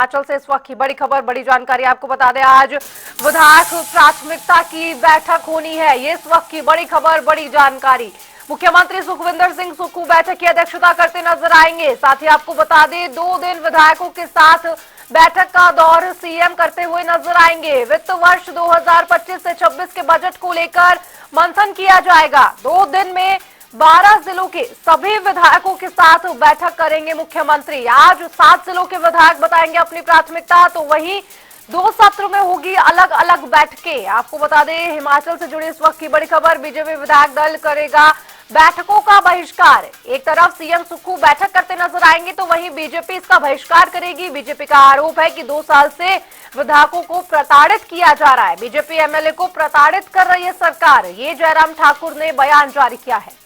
हिमाचल से इस वक्त की बड़ी खबर, बड़ी जानकारी आपको बता दें। आज विधायक प्राथमिकता की बैठक होनी है। ये इस वक्त की बड़ी खबर, बड़ी जानकारी। मुख्यमंत्री सुखविंदर सिंह सुक्खू बैठक की अध्यक्षता करते नजर आएंगे। साथ ही आपको बता दें 2 दिन विधायकों के साथ बैठक का दौर सीएम करते हुए नजर आएंगे। वित्त वर्ष 2025 से 26 के बजट को लेकर मंथन किया जाएगा। 2 दिन में 12 जिलों के सभी विधायकों के साथ बैठक करेंगे मुख्यमंत्री। आज 7 जिलों के विधायक बताएंगे अपनी प्राथमिकता, तो वहीं 2 सत्र में होगी अलग अलग बैठकें। आपको बता दें हिमाचल से जुड़ी इस वक्त की बड़ी खबर, बीजेपी विधायक दल करेगा बैठकों का बहिष्कार। एक तरफ सीएम सुक्खू बैठक करते नजर आएंगे, तो वहीं बीजेपी इसका बहिष्कार करेगी। बीजेपी का आरोप है कि 2 साल से विधायकों को प्रताड़ित किया जा रहा है। बीजेपी एमएलए को प्रताड़ित कर रही है सरकार, ये जयराम ठाकुर ने बयान जारी किया है।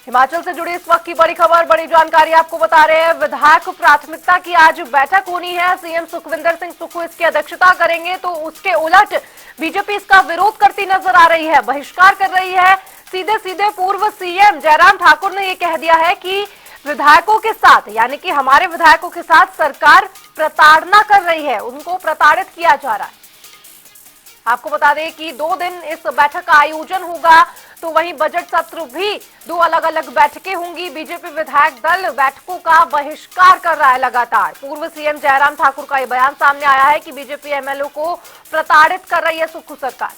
हिमाचल से जुड़ी इस वक्त की बड़ी खबर, बड़ी जानकारी आपको बता रहे हैं। विधायक प्राथमिकता की आज बैठक होनी है। सीएम सुखविंदर सिंह सुक्खू इसकी अध्यक्षता करेंगे, तो उसके उलट बीजेपी इसका विरोध करती नजर आ रही है, बहिष्कार कर रही है। सीधे सीधे पूर्व सीएम जयराम ठाकुर ने यह कह दिया है कि विधायकों के साथ, यानी कि हमारे विधायकों के साथ सरकार प्रताड़ना कर रही है, उनको प्रताड़ित किया जा रहा है। आपको बता दें कि 2 दिन इस बैठक का आयोजन होगा, तो वहीं बजट सत्र भी 2 अलग अलग बैठकें होंगी। बीजेपी विधायक दल बैठकों का बहिष्कार कर रहा है लगातार। पूर्व सीएम जयराम ठाकुर का यह बयान सामने आया है कि बीजेपी एमएलए को प्रताड़ित कर रही है सुक्खू सरकार।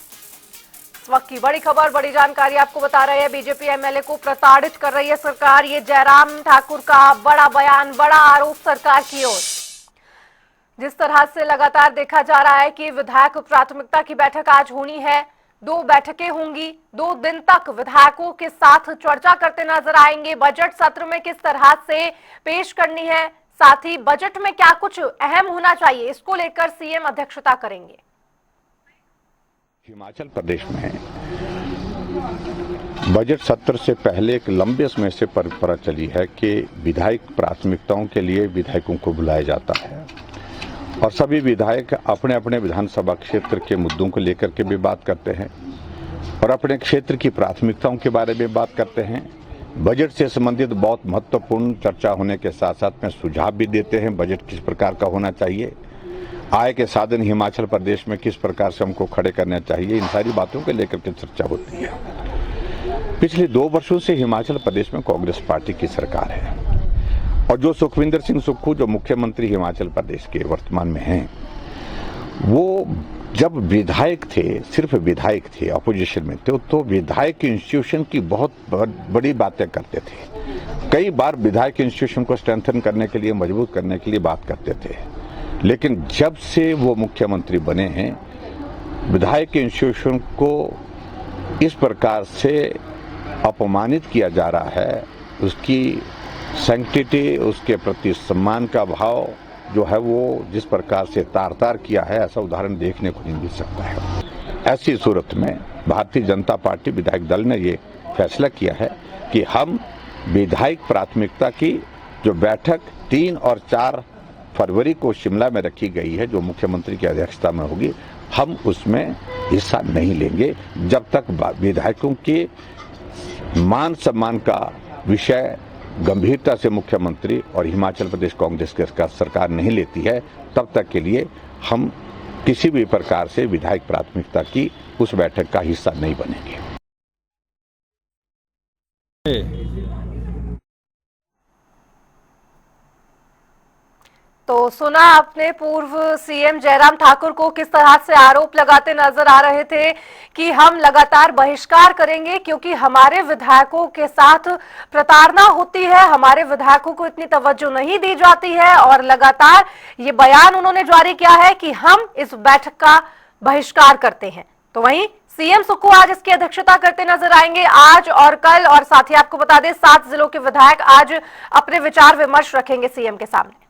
इस वक्त की बड़ी खबर, बड़ी जानकारी आपको बता रहे हैं। बीजेपी एमएलए को प्रताड़ित कर रही है सरकार, ये जयराम ठाकुर का बड़ा बयान, बड़ा आरोप सरकार की ओर। जिस तरह से लगातार देखा जा रहा है कि विधायक प्राथमिकता की बैठक आज होनी है, 2 बैठकें होंगी, 2 दिन तक विधायकों के साथ चर्चा करते नजर आएंगे। बजट सत्र में किस तरह से पेश करनी है, साथ ही बजट में क्या कुछ अहम होना चाहिए, इसको लेकर सीएम अध्यक्षता करेंगे। हिमाचल प्रदेश में बजट सत्र से पहले एक लंबे समय से परंपरा चली है कि विधायक प्राथमिकताओं के लिए विधायकों को बुलाया जाता है और सभी विधायक अपने अपने विधानसभा क्षेत्र के मुद्दों को लेकर के भी बात करते हैं और अपने क्षेत्र की प्राथमिकताओं के बारे में बात करते हैं। बजट से संबंधित बहुत महत्वपूर्ण चर्चा होने के साथ साथ में सुझाव भी देते हैं बजट किस प्रकार का होना चाहिए, आय के साधन हिमाचल प्रदेश में किस प्रकार से हमको खड़े करना चाहिए, इन सारी बातों को लेकर के चर्चा होती है। पिछले 2 वर्षों से हिमाचल प्रदेश में कांग्रेस पार्टी की सरकार है और जो सुखविंदर सिंह सुक्खू जो मुख्यमंत्री हिमाचल प्रदेश के वर्तमान में हैं, वो जब विधायक थे, सिर्फ विधायक थे, अपोजिशन में थे, तो विधायक इंस्टीट्यूशन की बहुत बड़ी बातें करते थे। कई बार विधायक इंस्टीट्यूशन को स्ट्रेंथन करने के लिए, मजबूत करने के लिए बात करते थे। लेकिन जब से वो मुख्यमंत्री बने हैं, विधायक इंस्टीट्यूशन को इस प्रकार से अपमानित किया जा रहा है, उसकी सैंक्टिटी, उसके प्रति सम्मान का भाव जो है वो जिस प्रकार से तार तार किया है, ऐसा उदाहरण देखने को नहीं मिल सकता है। ऐसी सूरत में भारतीय जनता पार्टी विधायक दल ने ये फैसला किया है कि हम विधायक प्राथमिकता की जो बैठक 3 और 4 फरवरी को शिमला में रखी गई है, जो मुख्यमंत्री की अध्यक्षता में होगी, हम उसमें हिस्सा नहीं लेंगे जब तक विधायकों के मान सम्मान का विषय गंभीरता से मुख्यमंत्री और हिमाचल प्रदेश कांग्रेस की सरकार नहीं लेती है। तब तक के लिए हम किसी भी प्रकार से विधायक प्राथमिकता की उस बैठक का हिस्सा नहीं बनेंगे। तो सुना आपने पूर्व सीएम जयराम ठाकुर को किस तरह से आरोप लगाते नजर आ रहे थे कि हम लगातार बहिष्कार करेंगे क्योंकि हमारे विधायकों के साथ प्रताड़ना होती है, हमारे विधायकों को इतनी तवज्जो नहीं दी जाती है। और लगातार ये बयान उन्होंने जारी किया है कि हम इस बैठक का बहिष्कार करते हैं। तो वहीं सीएम सुक्खू आज इसकी अध्यक्षता करते नजर आएंगे, आज और कल। और साथ ही आपको बता दें 7 जिलों के विधायक आज अपने विचार विमर्श रखेंगे सीएम के सामने।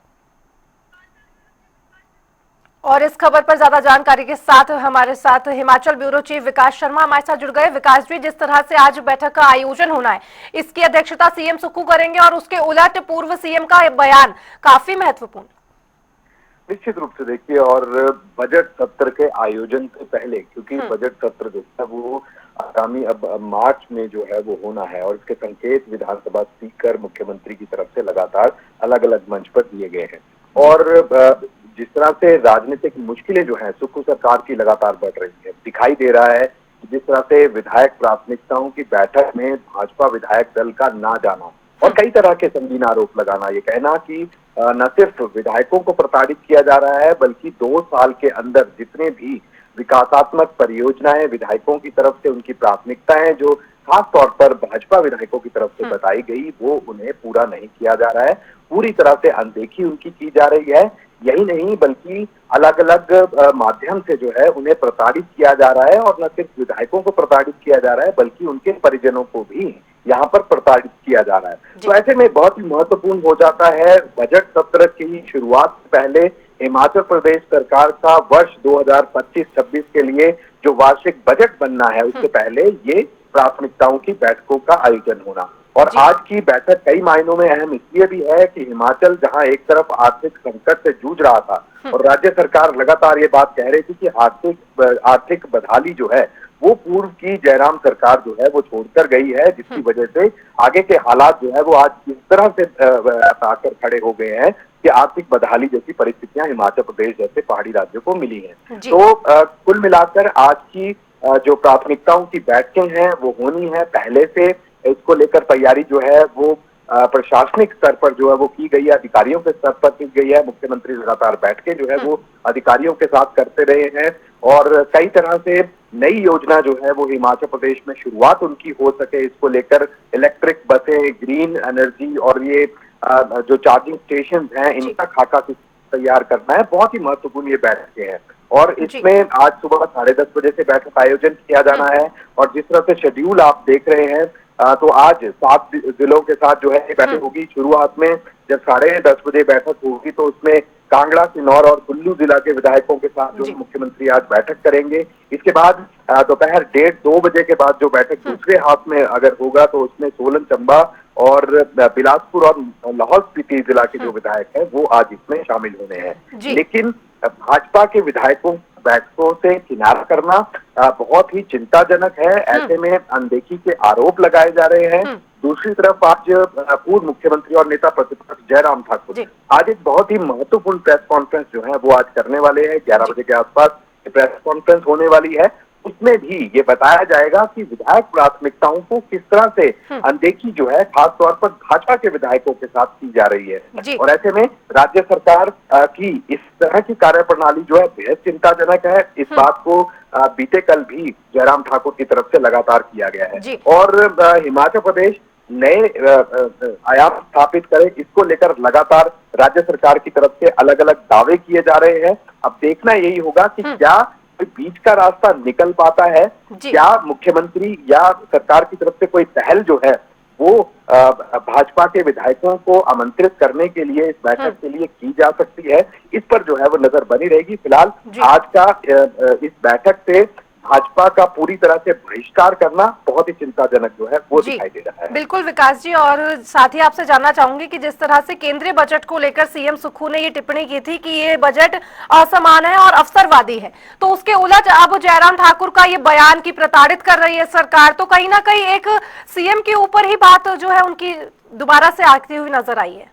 और इस खबर पर ज्यादा जानकारी के साथ हमारे साथ हिमाचल ब्यूरो चीफ विकास शर्मा हमारे साथ जुड़ गए। विकास जी, जिस तरह से आज बैठक का आयोजन होना है, इसकी अध्यक्षता सीएम सुक्खू करेंगे और उसके उलट पूर्व सीएम का बयान काफी महत्वपूर्ण। निश्चित रूप से देखिए, और बजट सत्र के आयोजन से पहले, क्योंकि बजट सत्र जो है वो आगामी अब मार्च में जो है वो होना है और इसके संकेत विधानसभा स्पीकर मुख्यमंत्री की तरफ से लगातार अलग अलग मंच पर दिए गए हैं। और जिस तरह से राजनीतिक मुश्किलें जो हैं सुक्खू सरकार की लगातार बढ़ रही है, दिखाई दे रहा है कि जिस तरह से विधायक प्राथमिकताओं की बैठक में भाजपा विधायक दल का ना जाना और कई तरह के संगीन आरोप लगाना, ये कहना कि न सिर्फ विधायकों को प्रताड़ित किया जा रहा है बल्कि 2 साल के अंदर जितने भी विकासात्मक परियोजनाएं विधायकों की तरफ से उनकी प्राथमिकताएं जो खास तौर पर भाजपा विधायकों की तरफ से बताई गई वो उन्हें पूरा नहीं किया जा रहा है, पूरी तरह से अनदेखी उनकी की जा रही है। यही नहीं बल्कि अलग अलग माध्यम से जो है उन्हें प्रताड़ित किया जा रहा है और न सिर्फ विधायकों को प्रताड़ित किया जा रहा है बल्कि उनके परिजनों को भी यहाँ पर प्रताड़ित किया जा रहा है। तो ऐसे में बहुत ही महत्वपूर्ण हो जाता है बजट सत्र की शुरुआत से पहले हिमाचल प्रदेश सरकार का वर्ष 2025-26 के लिए जो वार्षिक बजट बनना है उससे पहले ये प्राथमिकताओं की बैठकों का आयोजन होना। और आज की बैठक कई मायनों में अहम इसलिए भी है कि हिमाचल जहां एक तरफ आर्थिक संकट से जूझ रहा था और राज्य सरकार लगातार ये बात कह रही थी कि आर्थिक बदहाली जो है वो पूर्व की जयराम सरकार जो है वो छोड़कर गई है, जिसकी वजह से आगे के हालात जो है वो आज इस तरह से आकर खड़े हो गए हैं कि आर्थिक बदहाली जैसी परिस्थितियां हिमाचल प्रदेश जैसे पहाड़ी राज्यों को मिली हैं। तो कुल मिलाकर आज की जो प्राथमिकताओं की बैठकें हैं वो होनी है। पहले से इसको लेकर तैयारी जो है वो प्रशासनिक स्तर पर जो है वो की गई है, अधिकारियों के स्तर पर की गई है। मुख्यमंत्री लगातार बैठकें जो है वो अधिकारियों के साथ करते रहे हैं और कई तरह से नई योजना जो है वो हिमाचल प्रदेश में शुरुआत उनकी हो सके इसको लेकर इलेक्ट्रिक बसें, ग्रीन एनर्जी और ये जो चार्जिंग स्टेशन हैं इनका खाका तैयार करना है। बहुत ही महत्वपूर्ण ये बैठकें हैं और इसमें आज सुबह 10:30 बजे से बैठक का आयोजन किया जाना है और जिस तरह से शेड्यूल आप देख रहे हैं तो आज 7 जिलों के साथ जो है बैठक होगी। शुरुआत में जब 10:30 बजे बैठक होगी तो उसमें कांगड़ा, सिरमौर और कुल्लू जिला के विधायकों के साथ जो मुख्यमंत्री आज बैठक करेंगे। इसके बाद दोपहर 1:30-2 बजे के बाद जो बैठक दूसरे हाथ में अगर होगा तो उसमें सोलन, चंबा और बिलासपुर और लाहौल स्पीति जिला के जो विधायक हैं वो आज इसमें शामिल होने हैं। लेकिन भाजपा के विधायकों बैठकों से किनारा करना बहुत ही चिंताजनक है। ऐसे में अनदेखी के आरोप लगाए जा रहे हैं। दूसरी तरफ आज पूर्व मुख्यमंत्री और नेता प्रतिपक्ष जयराम ठाकुर आज एक बहुत ही महत्वपूर्ण प्रेस कॉन्फ्रेंस जो है वो आज करने वाले हैं। 11 बजे के आसपास प्रेस कॉन्फ्रेंस होने वाली है। उसमें भी ये बताया जाएगा कि विधायक प्राथमिकताओं को किस तरह से अनदेखी जो है खास तौर पर भाजपा के विधायकों के साथ की जा रही है और ऐसे में राज्य सरकार की इस तरह की कार्यप्रणाली जो है बेहद चिंताजनक है। इस बात को बीते कल भी जयराम ठाकुर की तरफ से लगातार किया गया है और हिमाचल प्रदेश नए आयाम स्थापित करे इसको लेकर लगातार राज्य सरकार की तरफ से अलग अलग दावे किए जा रहे हैं। अब देखना यही होगा कि क्या बीच का रास्ता निकल पाता है, क्या मुख्यमंत्री या सरकार की तरफ से कोई पहल जो है वो भाजपा के विधायकों को आमंत्रित करने के लिए इस बैठक के लिए की जा सकती है। इस पर जो है वो नजर बनी रहेगी। फिलहाल आज का इस बैठक से भाजपा का पूरी तरह से बहिष्कार करना बहुत ही चिंताजनक जो है वो दिखाई दे रहा है। बिल्कुल विकास जी, और साथ ही आपसे जानना चाहूंगी कि जिस तरह से केंद्रीय बजट को लेकर सीएम सुक्खू ने ये टिप्पणी की थी कि ये बजट असमान है और अवसरवादी है, तो उसके उलट अब जयराम ठाकुर का ये बयान की प्रताड़ित कर रही है सरकार, तो कहीं ना कहीं एक सीएम के ऊपर ही बात जो है उनकी दोबारा से आती हुई नजर आई है।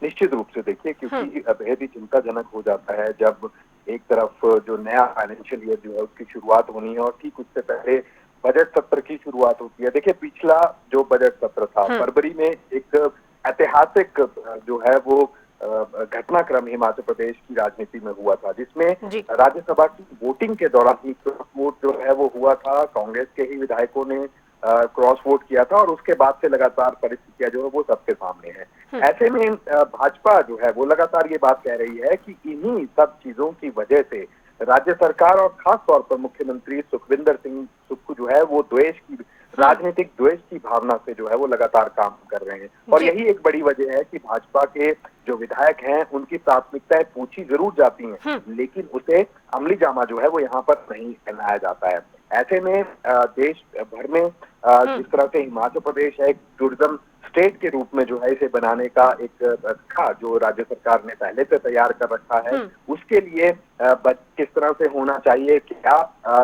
निश्चित रूप से देखिए, क्योंकि बेहद ही चिंताजनक हो जाता है जब एक तरफ जो नया फाइनेंशियल ईयर जो है उसकी शुरुआत होनी है और ठीक उससे पहले बजट सत्र की शुरुआत होती है। देखिए, पिछला जो बजट सत्र था फरवरी में एक ऐतिहासिक जो है वो घटनाक्रम हिमाचल प्रदेश की राजनीति में हुआ था, जिसमें राज्यसभा की वोटिंग के दौरान ही क्रॉस वोट जो है वो हुआ था। कांग्रेस के ही विधायकों ने क्रॉस वोट किया था और उसके बाद से लगातार परिस्थितियां जो है वो सबके सामने है। ऐसे में भाजपा जो है वो लगातार ये बात कह रही है कि इन्हीं सब चीजों की वजह से राज्य सरकार और खास तौर पर मुख्यमंत्री सुखविंदर सिंह सुक्खू जो है वो द्वेष की राजनीतिक द्वेष की भावना से जो है वो लगातार काम कर रहे हैं और यही एक बड़ी वजह है कि भाजपा के जो विधायक हैं उनकी प्राथमिकताएं पूछी जरूर जाती हैं, लेकिन उसे अमली जामा जो है वो यहाँ पर नहीं पहनाया जाता है। ऐसे में देश भर में जिस तरह से हिमाचल प्रदेश है एक टूरिज्म स्टेट के रूप में जो है इसे बनाने का एक था जो राज्य सरकार ने पहले से तैयार कर रखा है, उसके लिए किस तरह से होना चाहिए, क्या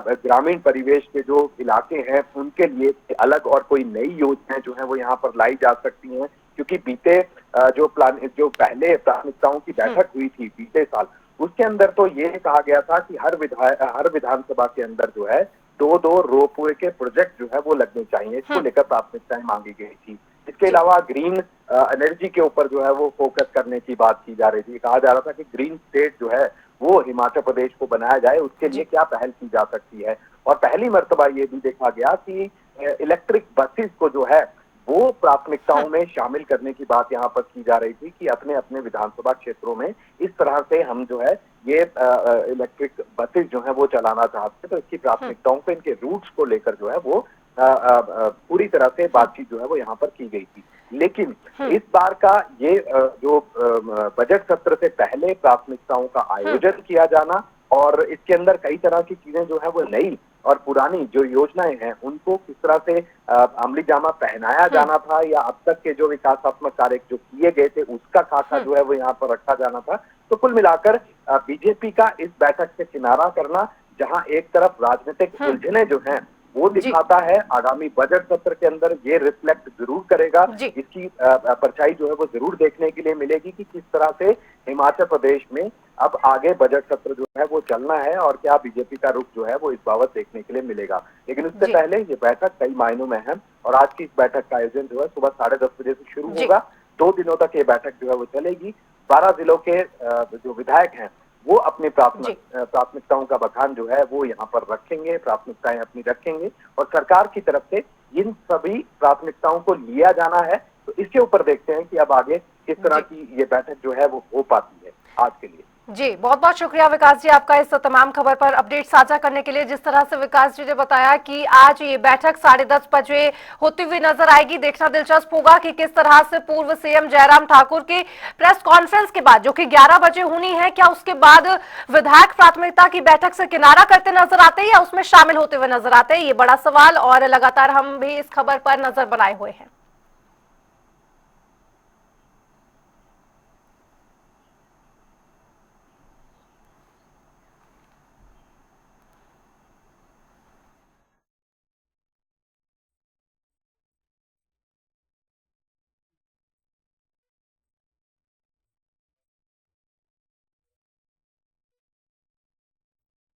ग्रामीण परिवेश के जो इलाके हैं उनके लिए अलग और कोई नई योजनाएं जो है वो यहाँ पर लाई जा सकती हैं, क्योंकि बीते जो पहले प्राथमिकताओं की बैठक हुई थी बीते साल, उसके अंदर तो ये कहा गया था कि हर विधानसभा के अंदर जो है 2-2 रोपवे के प्रोजेक्ट जो है वो लगने चाहिए, इसको लेकर प्राथमिकताएं मांगी गई थी। इसके अलावा ग्रीन एनर्जी के ऊपर जो है वो फोकस करने की बात की जा रही थी। कहा जा रहा था कि ग्रीन स्टेट जो है वो हिमाचल प्रदेश को बनाया जाए, उसके लिए क्या पहल की जा सकती है। और पहली मर्तबा ये भी देखा गया कि इलेक्ट्रिक बसेस को जो है वो प्राथमिकताओं में शामिल करने की बात यहाँ पर की जा रही थी कि अपने अपने विधानसभा क्षेत्रों में इस तरह से हम जो है ये इलेक्ट्रिक बसेस जो है वो चलाना चाहते हैं, तो इसकी प्राथमिकताओं पे इनके रूट्स को लेकर जो है वो पूरी तरह से बातचीत जो है वो यहाँ पर की गई थी। लेकिन इस बार का ये जो बजट सत्र से पहले प्राथमिकताओं का आयोजन किया जाना और इसके अंदर कई तरह की चीजें जो है वो नई और पुरानी जो योजनाएं हैं उनको किस तरह से अमली जामा पहनाया जाना था या अब तक के जो विकासात्मक कार्य जो किए गए थे उसका खाका जो है वो यहाँ पर रखा जाना था। तो कुल मिलाकर बीजेपी का इस बैठक से किनारा करना, जहां एक तरफ राजनीतिक उलझने जो हैं वो दिखाता है, आगामी बजट सत्र के अंदर ये रिफ्लेक्ट जरूर करेगा, इसकी परछाई जो है वो जरूर देखने के लिए मिलेगी कि किस तरह से हिमाचल प्रदेश में अब आगे बजट सत्र जो है वो चलना है और क्या बीजेपी का रुख जो है वो इस बाबत देखने के लिए मिलेगा। लेकिन उससे पहले ये बैठक कई मायनों में अहम, और आज की इस बैठक का आयोजन जो है सुबह 10:30 बजे से शुरू होगा। 2 दिनों तक ये बैठक जो है वो चलेगी। 12 जिलों के जो विधायक हैं वो अपनी प्राथमिकताओं का बखान जो है वो यहाँ पर रखेंगे, प्राथमिकताएं अपनी रखेंगे और सरकार की तरफ से इन सभी प्राथमिकताओं को लिया जाना है। तो इसके ऊपर देखते हैं कि अब आगे किस तरह की ये बैठक जो है वो हो पाती है। आज के लिए जी बहुत बहुत शुक्रिया विकास जी आपका इस तमाम खबर पर अपडेट साझा करने के लिए। जिस तरह से विकास जी ने बताया कि आज ये बैठक 10:30 बजे होती हुई नजर आएगी। देखना दिलचस्प होगा कि किस तरह से पूर्व सीएम जयराम ठाकुर की प्रेस कॉन्फ्रेंस के बाद, जो कि 11 बजे होनी है, क्या उसके बाद विधायक प्राथमिकता की बैठक से किनारा करते नजर आते हैं या उसमें शामिल होते हुए नजर आते हैं, ये बड़ा सवाल। और लगातार हम भी इस खबर पर नजर बनाए हुए हैं।